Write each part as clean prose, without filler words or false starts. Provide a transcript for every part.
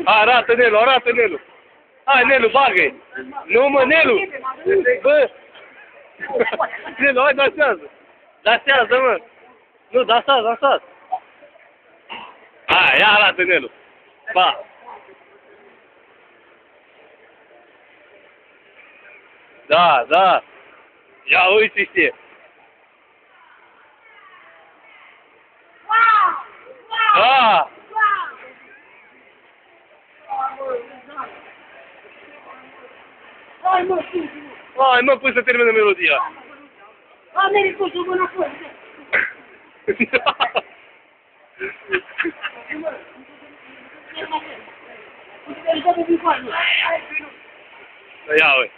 Arată, Nelu, arată, Nelu. Hai, Nelu, bagă-i. Nu, mă, Nelu. Bă. Nelu, hai, dansează. Dansează, mă. Nu, dansați, dansați. Hai, ia arată, Nelu. Pa. Da, da. Ia uite știe. Da. Hai, mă, până să termină melodia. A meritat să mă înapoi. Ia uite.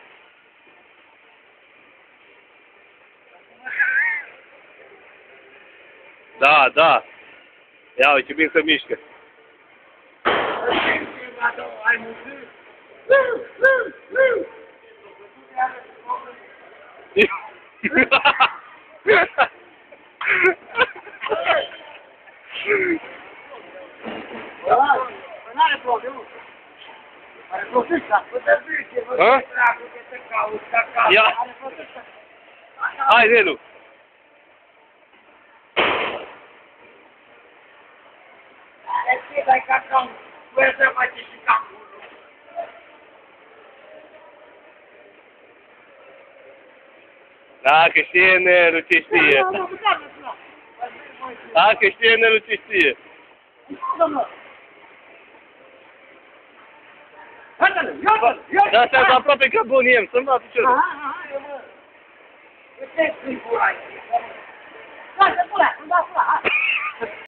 Da, da. Ia uite, ce bine se mișcă. N-are problemă. Are protesta. Ia. Hai, Nelu. Dai carton. Voi să faceți și campul. Dacă știe Nelu ce știe. Dacă știe Nelu ce știe. Dar astea sunt aproape ca boniem, să-mi va piciorul. Aha, eu mă. Uite-ți pula aici. Lasă pula, îmi da pula.